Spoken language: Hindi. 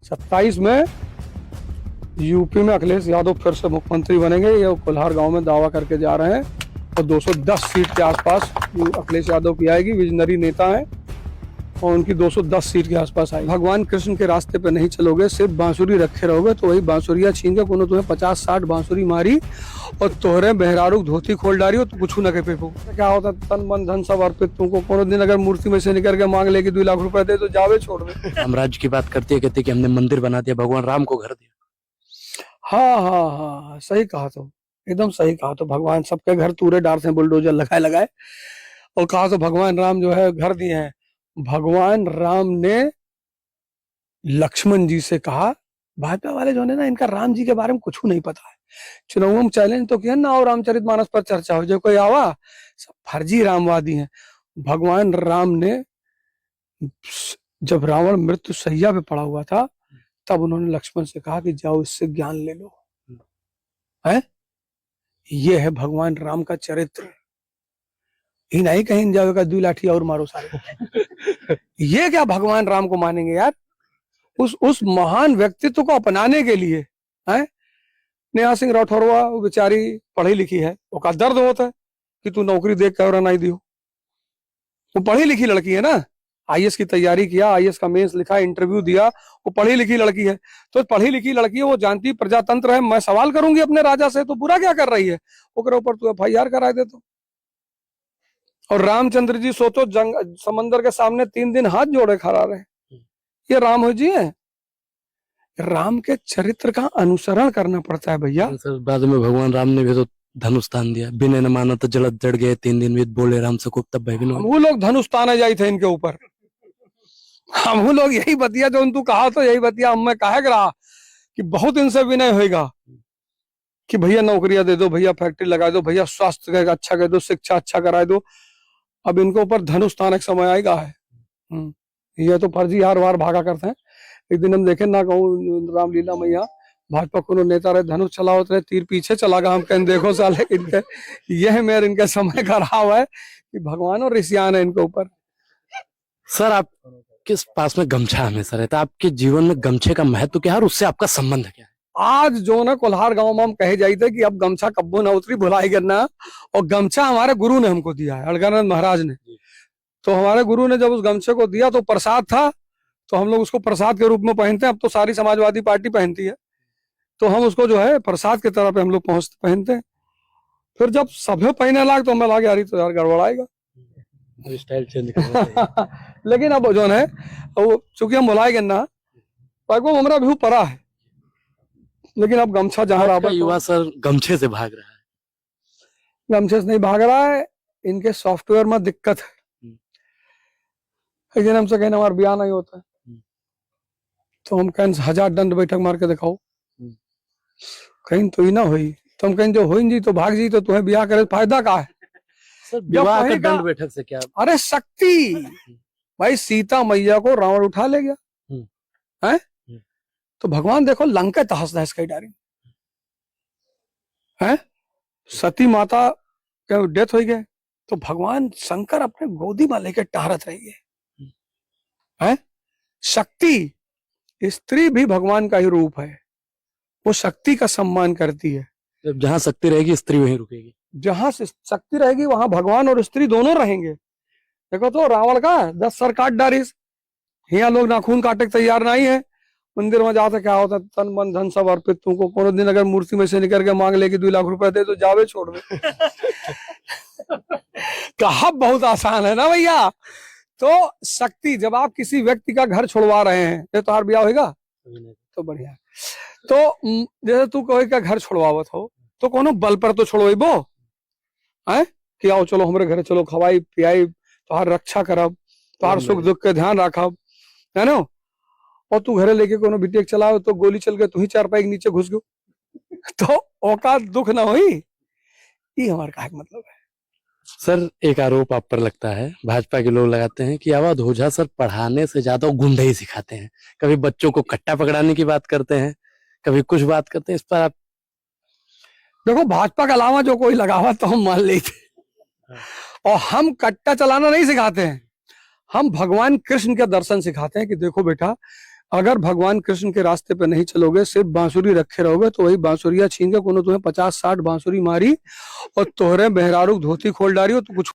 27 में यूपी में अखिलेश यादव फिर से मुख्यमंत्री बनेंगे, ये कोल्हार गांव में दावा करके जा रहे हैं। और 210 सीट के आसपास अखिलेश यादव की आएगी, विजनरी नेता हैं और उनकी 210 सीट के आसपास आएगी। भगवान कृष्ण के रास्ते पे नहीं चलोगे, सिर्फ बांसुरी रखे रहोगे तो वही बांसुरिया छीन के कोनो तुम्हें 50-60 बांसुरी मारी और तोहरे बहरारू धोती खोल डाली हो तो कुछ न के पेपो। क्या होता तन मन धन सब अर्पित तुमको। कोनो दिन अगर मूर्ति में से निकल के मांग लेगी 2 लाख रुपए दे तो जावे छोड़ दे। हम राज्य की बात करते हैं, कहते कि हमने मंदिर बना दिया, भगवान राम को घर दिया। हाँ हाँ हाँ, सही कहा तो, एकदम सही कहा तो। भगवान सबके घर तूरे डार से बुलडोजर लगाए लगाए और कहा तो भगवान राम जो है घर दिए हैं। भगवान राम ने लक्ष्मण जी से कहा, भाजपा वाले जो है ना, इनका राम जी के बारे में कुछ नहीं पता है। चुनाव में चैलेंज तो किया ना और रामचरितमानस पर चर्चा हो, जो कोई आवा सब फर्जी रामवादी हैं। भगवान राम ने जब रावण मृत्यु शैया पे पड़ा हुआ था तब उन्होंने लक्ष्मण से कहा कि जाओ इससे ज्ञान ले लो। है ये है भगवान राम का चरित्र। ही नहीं कहीं जाएगा 2 लाठी और मारो सारे। ये क्या भगवान राम को मानेंगे यार? उस महान व्यक्तित्व को अपनाने के लिए है। नेहा सिंह राठौरवा वो बेचारी पढ़ी लिखी है, उसका दर्द होता है कि तू नौकरी देख कर नहीं दियो। वो पढ़ी लिखी लड़की है ना, आईएएस की तैयारी किया, आईएएस का मेंस लिखा, इंटरव्यू दिया, वो पढ़ी लिखी लड़की है। तो पढ़ी लिखी लड़की है, वो जानती प्रजातंत्र है, मैं सवाल करूंगी अपने राजा से तो बुरा क्या कर रही है, ओकरे ऊपर तू FIR करा दे तो। और रामचंद्र जी सोचो समंदर के सामने 3 दिन हाथ जोड़े खड़ा रहे। ये राम हो जी है। राम के चरित्र का अनुसरण करना पड़ता है भैया। सर बाद में भगवान राम ने भी तो धनुष तान दिया, बिना न माना तो जलद जड़ गए, 3 दिन बीत बोले राम से तब भाई भी वो लोग धनुष ताने जाए थे इनके ऊपर। हम लोग यही बतिया जो तू कहा तो यही बतिया हम मैं कहे रहा कि बहुत इनसे विनय होगा कि भैया नौकरियां दे दो, भैया फैक्ट्री लगा दो, भैया स्वास्थ्य अच्छा कर दो, शिक्षा अच्छा करा दो। अब इनके ऊपर धनुष ताने का समय आएगा है। ये तो फर्जी हार वार भागा करते हैं। एक दिन हम देखे ना कहूँ रामलीला मैया भाजपा को नेता रहे, धनुष चलाओ रहे, तीर पीछे चला गया। हम कहें देखो साले इनके यह मेरे इनके समय का राव है कि भगवान और ऋषियान है इनके ऊपर। सर आप किस पास में गमछा हमेशा रहता है, आपके जीवन में गमछे का महत्व क्या है और उससे आपका संबंध क्या है? आज जो ना कोल्हार गांव में हम कहे जाते कि अब गमछा कब्बो ना उतरी भुलाई करना, और गमछा हमारे गुरु ने हमको दिया है, अलगानंद महाराज ने। तो हमारे गुरु ने जब उस गमछे को दिया तो प्रसाद था, तो हम लोग उसको प्रसाद के रूप में पहनते हैं। अब तो सारी समाजवादी पार्टी पहनती है, तो हम उसको जो है प्रसाद की तरह पे हम लोग पहनते हैं। फिर जब सभी पहने लाग तो हमें लगा यार तो यार गड़बड़ाएगा, स्टाइल चेंज करना चाहिए। लेकिन अब जो है वो चूंकि हम बुलाएंगे ना वो हमारा व्यू परा है। लेकिन अब गमछा जहाँ रहा युवा सर गमछे से भाग रहा है। गमछे से नहीं भाग रहा है, इनके सॉफ्टवेयर में दिक्कत है। लेकिन हमसे कहना हमारा ब्याह नहीं होता है तो हम कहें 1000 दंड बैठक मार के दिखाओ, कहीं तो ही ना हुई तो हम कहें जो हो जी तो भाग जी, तो तुम्हें ब्याह करे फायदा का है? सर विवाह का दंड बैठक से क्या? अरे शक्ति भाई, सीता मैया को रावण उठा ले गया है, तो भगवान देखो लंका तहस नहस कर डाली है। सती माता के डेथ हो गए तो भगवान शंकर अपने गोदी में लेके टहरत रही है। शक्ति स्त्री भी भगवान का ही रूप है, वो शक्ति का सम्मान करती है। जब जहां शक्ति रहेगी स्त्री वहीं रुकेगी। जहां से शक्ति रहेगी वहां भगवान और स्त्री दोनों रहेंगे। देखो तो रावण का 10 सर काट डारिस, यहाँ लोग नाखून काटे तैयार नहीं है। मंदिर में जाते क्या होता तन मन धन सब अर्पित तुमको। कोनो दिन अगर मूर्ति में से निकल के मांग लेगी 2 लाख रुपए दे तो जावे छोड़ दे। कहा बहुत आसान है ना भैया। तो शक्ति, जब आप किसी व्यक्ति का घर छोड़वा रहे हैं, ये तो ब्याह होगा तो बढ़िया। तो जैसे तू कोई का घर छोड़वावत हो तो कोनो बल पर तो छोड़वेबो है कि आओ चलो हमारे घर चलो, खवाई पियाई, तोहार रक्षा करब, तोहार सुख दुख के ध्यान रखब, है ना। और तू घरे लेके कोनो बिटिया चलाओ तो गोली चल के तू ही 4 पैर के नीचे घुस गयो तो ओका दुख ना हुई। ये हमारा का मतलब है। सर एक आरोप आप पर लगता है, भाजपा के लोग लगाते हैं कि अवध ओझा सर पढ़ाने से ज्यादा गुंडे ही सिखाते हैं। कभी बच्चों को कट्टा पकड़ाने की बात करते हैं, कभी कुछ बात करते हैं, इस पर आप? देखो भाजपा के अलावा जो कोई लगावा तो हम मान लेते, और हम कट्टा चलाना नहीं सिखाते हैं, हम भगवान कृष्ण के दर्शन सिखाते हैं कि देखो बेटा अगर भगवान कृष्ण के रास्ते पे नहीं चलोगे, सिर्फ बांसुरी रखे रहोगे, तो वही बांसुरिया छीन के कोनो तुम्हें 50-60 बांसुरी मारी और तोहरे मेहरारू धोती खोल डारी हो तो कुछ